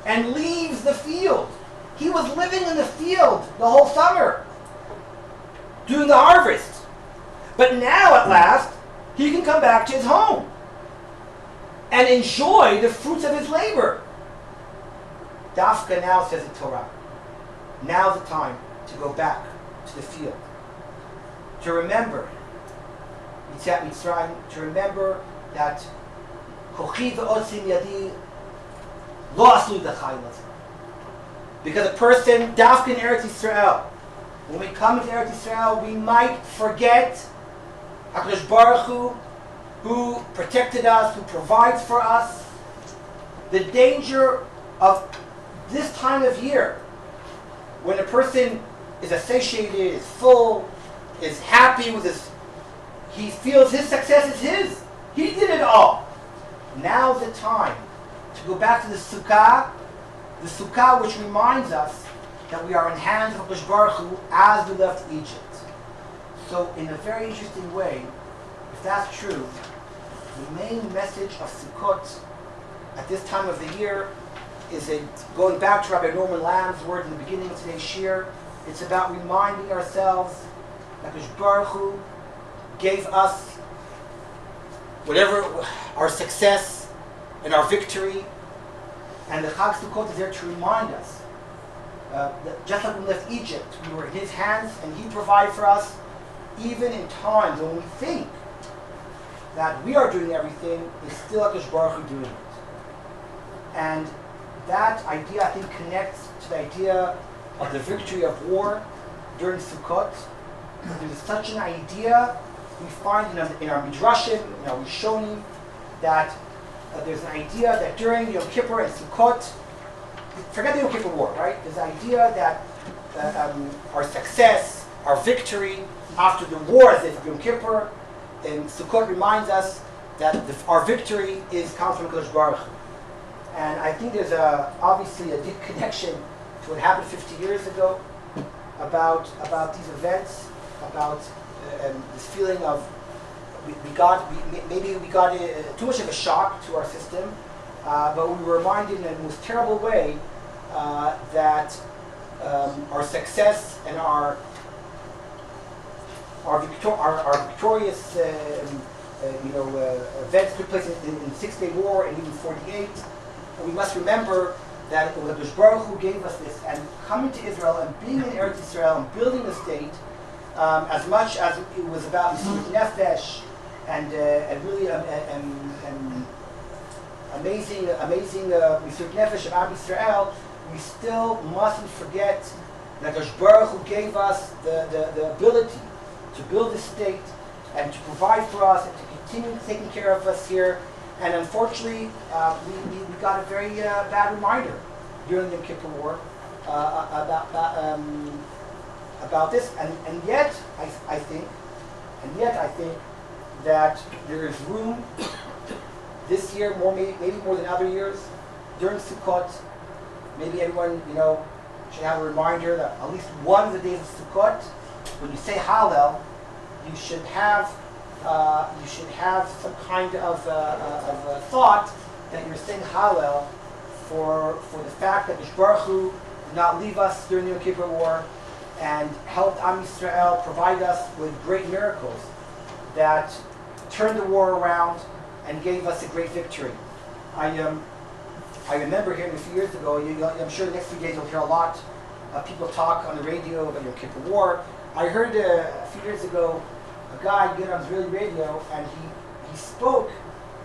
and leaves the field. He was living in the field the whole summer, doing the harvest. But now, at last, he can come back to his home and enjoy the fruits of his labor. Dafka now, says the Torah, now's the time to go back to the field, to remember Yetziat Mitzrayim, to remember that Kochi ve'otzim yadi lo asu d'chayil hazeh. Because a person, Dafka in Eretz Yisrael, when we come into Eretz Yisrael, we might forget HaKadosh Baruch Hu, who protected us, who provides for us. The danger of this time of year, when a person is satiated, is full, is happy with his, he feels his success is his. He did it all. Now's the time to go back to the sukkah which reminds us that we are in hands of HaKadosh Baruch Hu as we left Egypt. So in a very interesting way, if that's true, the main message of Sukkot at this time of the year is going back to Rabbi Norman Lamb's words in the beginning of today's shir. It's about reminding ourselves that HaKadosh Baruch Hu gave us whatever our success and our victory, and the Chag Sukkot is there to remind us that just like we left Egypt, we were in His hands, and He provided for us, even in times when we think that we are doing everything, is still HaKadosh Baruch Hu doing it. And that idea, I think, connects to the idea of the victory of war during Sukkot. There's such an idea we find in our Midrashim, in our Rishonim, that there's an idea that during Yom Kippur and Sukkot, forget the Yom Kippur War, right? There's an idea that our success, our victory after the war, as if Yom Kippur and Sukkot reminds us that our victory comes from Kadosh Baruch Hu. And I think there's obviously a deep connection to what happened 50 years ago about these events, about this feeling of maybe we got too much of a shock to our system, but we were reminded in the most terrible way that our success and our victorious events took place in the 6 Day War and even 48. We must remember that it was HaKadosh Baruch Hu gave us this, and coming to Israel and being in Eretz Yisrael and building a state, as much as it was about Mesirut Nefesh and really amazing Mesirut Nefesh of Am Yisrael, we still mustn't forget that HaKadosh Baruch Hu gave us the ability to build a state and to provide for us and to continue taking care of us here. And unfortunately, we got a very bad reminder during the Yom Kippur War about this, and yet I think that there is room this year, maybe more than other years, during Sukkot. Maybe everyone should have a reminder that at least one of the days of Sukkot, when you say Hallel, you should have some kind of thought that you're saying Hallel for the fact that Mishloach Baruch Hu did not leave us during the Yom Kippur War and helped Am Yisrael, provide us with great miracles that turned the war around and gave us a great victory. I remember hearing a few years ago, I'm sure the next few days you'll hear a lot of people talk on the radio about Yom Kippur War. I heard a few years ago a guy get on Israeli radio and he spoke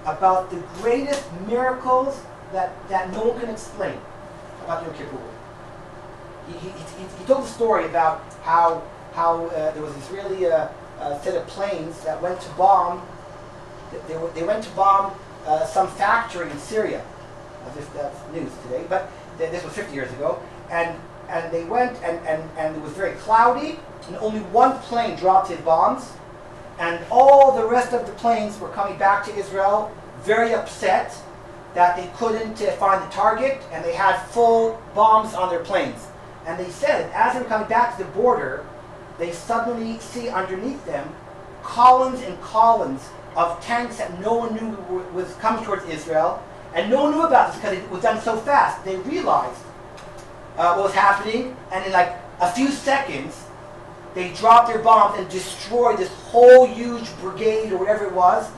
about the greatest miracles that no one can explain about Yom Kippur War. He told a story about how there was an Israeli set of planes that went to bomb. They went to bomb some factory in Syria. As if that's news today, but this was 50 years ago. And they went and it was very cloudy, and only one plane dropped his bombs, and all the rest of the planes were coming back to Israel, very upset that they couldn't find the target, and they had full bombs on their planes. And they said, as they were coming back to the border, they suddenly see underneath them columns and columns of tanks that no one knew was coming towards Israel, and no one knew about this because it was done so fast. They realized what was happening, and in like a few seconds, they dropped their bombs and destroyed this whole huge brigade or whatever it was.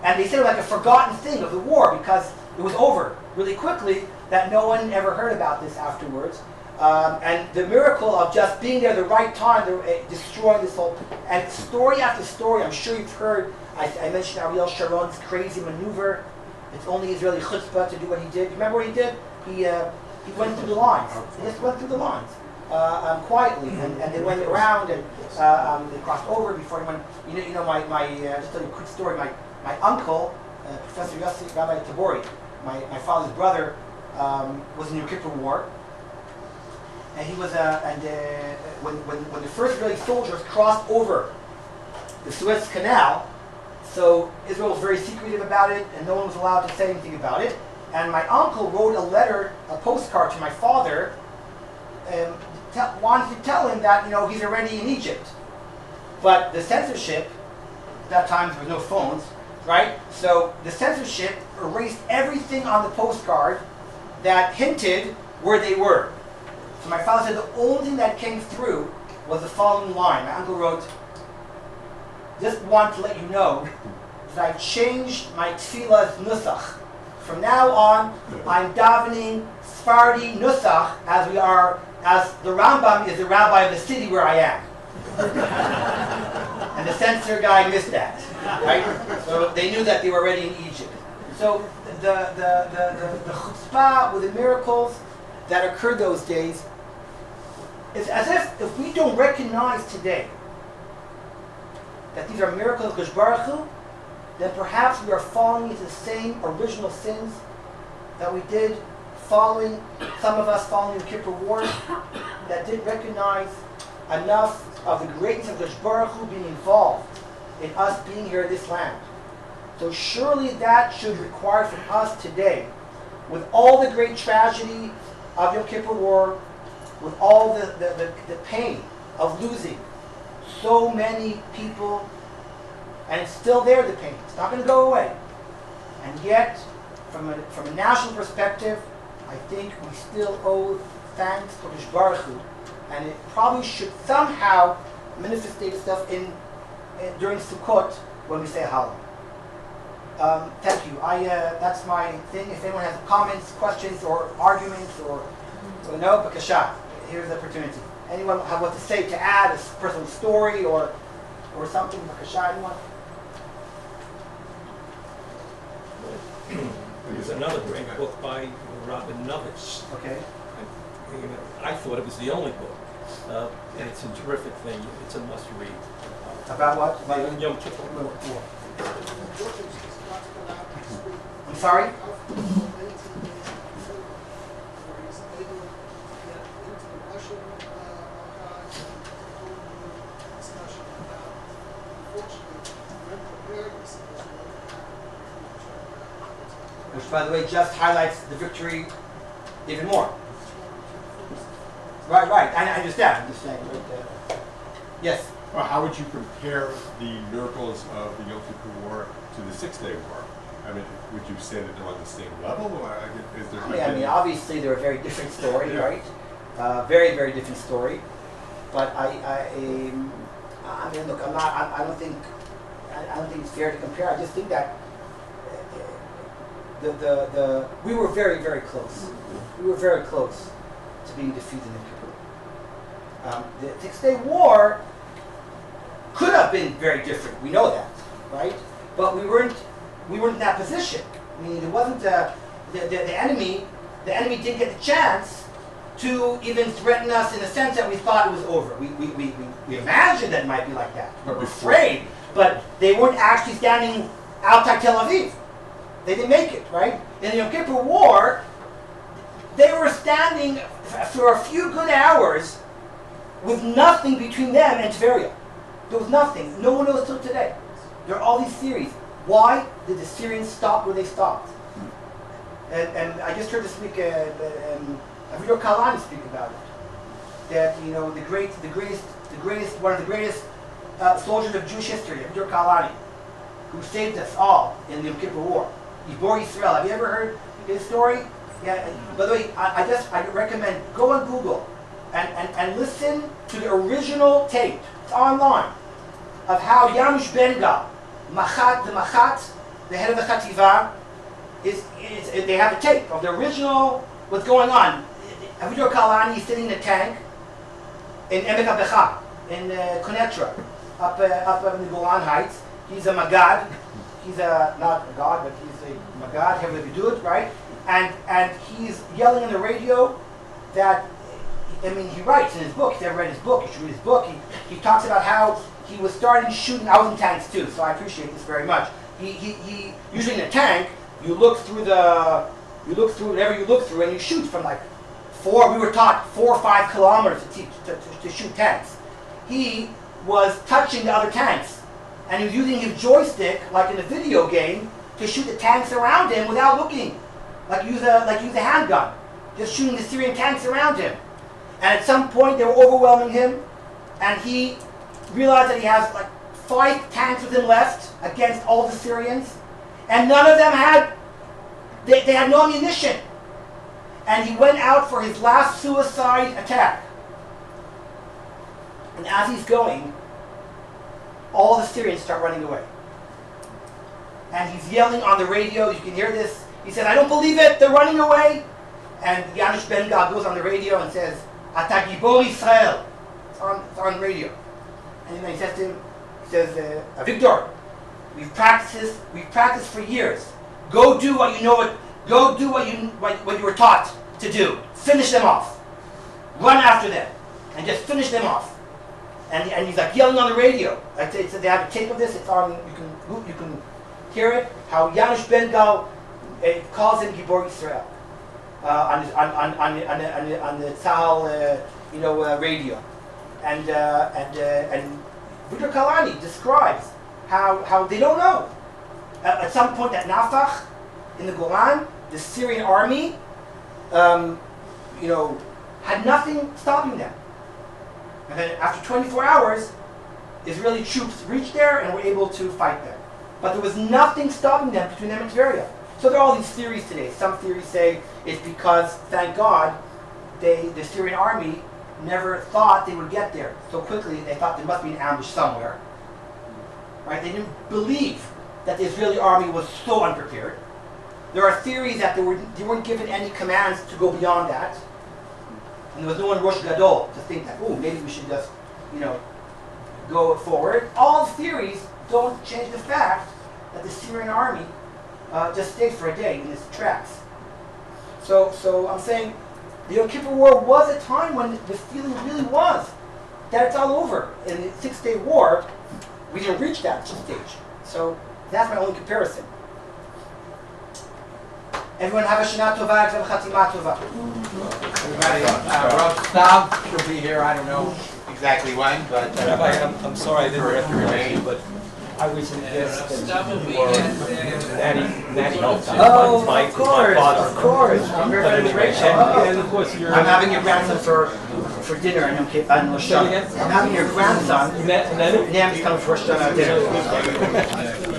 And they said it was like a forgotten thing of the war because it was over really quickly, that no one ever heard about this afterwards. And the miracle of just being there at the right time, destroying this whole, and story after story, I'm sure you've heard, I mentioned Ariel Sharon's crazy maneuver. It's only Israeli chutzpah to do what he did. Remember what he did? He went through the lines. He just went through the lines quietly, and they went around and they crossed over before he went. Just tell you a quick story. My uncle, Professor Yossi, Rabbi Tabory, my father's brother, was in the Yom Kippur War, and he was when the first Israeli soldiers crossed over the Suez Canal. So Israel was very secretive about it, and no one was allowed to say anything about it. And my uncle wrote a postcard to my father, wanted to tell him that he's already in Egypt. But the censorship, at that time there were no phones, right? So the censorship erased everything on the postcard that hinted where they were. So my father said the only thing that came through was the following line. My uncle wrote, "Just want to let you know that I changed my tefillah's nusach. From now on, I'm davening Sephardi nusach as the Rambam is the rabbi of the city where I am." And the censor guy missed that, right? So they knew that they were already in Egypt. So the chutzpah with the miracles that occurred those days is as if we don't recognize today that these are miracles of Mishloach Baruch Hu, then perhaps we are falling into the same original sins that we did some of us following the Kippur War, that didn't recognize enough of the greatness of Mishloach Baruch Hu being involved in us being here in this land. So surely that should require from us today, with all the great tragedy of Yom Kippur War, with all the pain of losing so many people, and it's still there, the pain. It's not going to go away. And yet, from a national perspective, I think we still owe thanks to Mishloach Baruch Hu, and it probably should somehow manifest itself during Sukkot when we say Hallel. Thank you. That's my thing. If anyone has comments, questions, or arguments, or no, Bakasha, here's the opportunity. Anyone have what to say, to add a personal story or something? Bakasha, anyone? There's another great book by Rabbi Novitz. Okay. I thought it was the only book, and it's a terrific thing. It's a must-read. About what? About Yom Kippur. I'm sorry? Which, by the way, just highlights the victory even more. Right. I understand. I'm just saying. Right, yes. Well, how would you compare the miracles of the Yom Kippur War to the Six-Day War? I mean, would you say that they're on the same level, or is there? I mean, obviously they're a very different story, Yeah. right? Very, very different story. But I mean, look, I don't think it's fair to compare. I just think that we were very, very close. We were very close to being defeated in Kippur. The Six-Day War could have been very different. We know that, right? But we weren't in that position. I mean, it wasn't the enemy. The enemy didn't get the chance to even threaten us in the sense that we thought it was over. We imagined that it might be like that. We were afraid, but they weren't actually standing outside Tel Aviv. They didn't make it, right? In the Yom Kippur War, they were standing for a few good hours with nothing between them and Tveria. There was nothing. No one knows till today. There are all these theories. Why did the Syrians stop where they stopped? And I just heard to speak, Aviad Kalani speak about it. That the greatest, one of the greatest soldiers of Jewish history, Aviad Kalani, who saved us all in the Yom Kippur War. Gibor Yisrael. Have you ever heard his story? Yeah. By the way, I recommend go on Google and listen to the original tape. It's online of how Yanush Ben-Gal, the head of the Chativa, they have a tape of the original, what's going on. Aviad Kalani is sitting in a tank in Emek HaBecha, in Konetra, up in the Golan Heights. He's a Magad. He's not a god, but he's a Magad, Heavy Bidud, right? And he's yelling on the radio that, I mean, he writes in his book, if you ever read his book, you should read his book, he talks about how he was starting shooting. I was in tanks too, so I appreciate this very much. He usually in a tank, you look through whatever you look through, and you shoot from like we were taught 4 or 5 kilometers to shoot tanks. He was touching the other tanks, and he was using his joystick, like in a video game, to shoot the tanks around him without looking, like use a handgun, just shooting the Syrian tanks around him. And at some point, they were overwhelming him, and he realized that he has like 5 tanks with him left against all the Syrians, and none of them they had no ammunition. And he went out for his last suicide attack. And as he's going, all the Syrians start running away. And he's yelling on the radio, you can hear this. He said, "I don't believe it, they're running away." And Yanush Ben-Gal goes on the radio and says, "Ata Gibor Yisrael." It's on radio. And then he says to him, "Victor, we've practiced for years. Go do what you know. Go do what you were taught to do. Finish them off. Run after them, and just finish them off." And he's like yelling on the radio. Like they said, they have a tape of this. It's on. You can hear it. How Yanush Ben-Gal calls him Gibor Yisrael on the Tzahal radio, and Aviad Kalani describes how they don't know. At some point at Nafach in the Golan, the Syrian army, had nothing stopping them. And then after 24 hours, Israeli troops reached there and were able to fight them. But there was nothing stopping them between them and Tveria. So there are all these theories today. Some theories say it's because, thank God, the Syrian army never thought they would get there so quickly. They thought there must be an ambush somewhere. Right? They didn't believe that the Israeli army was so unprepared. There are theories that they weren't given any commands to go beyond that. And there was no one Rosh Gadol to think that, maybe we should just, go forward. All theories don't change the fact that the Syrian army just stayed for a day in its tracks. So I'm saying the Yom Kippur War was a time when the feeling really was that it's all over. In the Six-Day War, we didn't reach that stage. So that's my only comparison. Everyone have a Shana Tova, have a Chatima Tova. Everybody, Rav Stav should be here, I don't know if exactly when, but. Rabbi, I'm sorry I didn't recognize you, but I was in this Natty Health. Oh, My of course, father. of course. I'm very But anyway, grateful. and of course you're. I'm having your grandson for dinner on Rosh Hashanah. I'm having your grandson. Ned? Nam's coming for Rosh Hashanah dinner.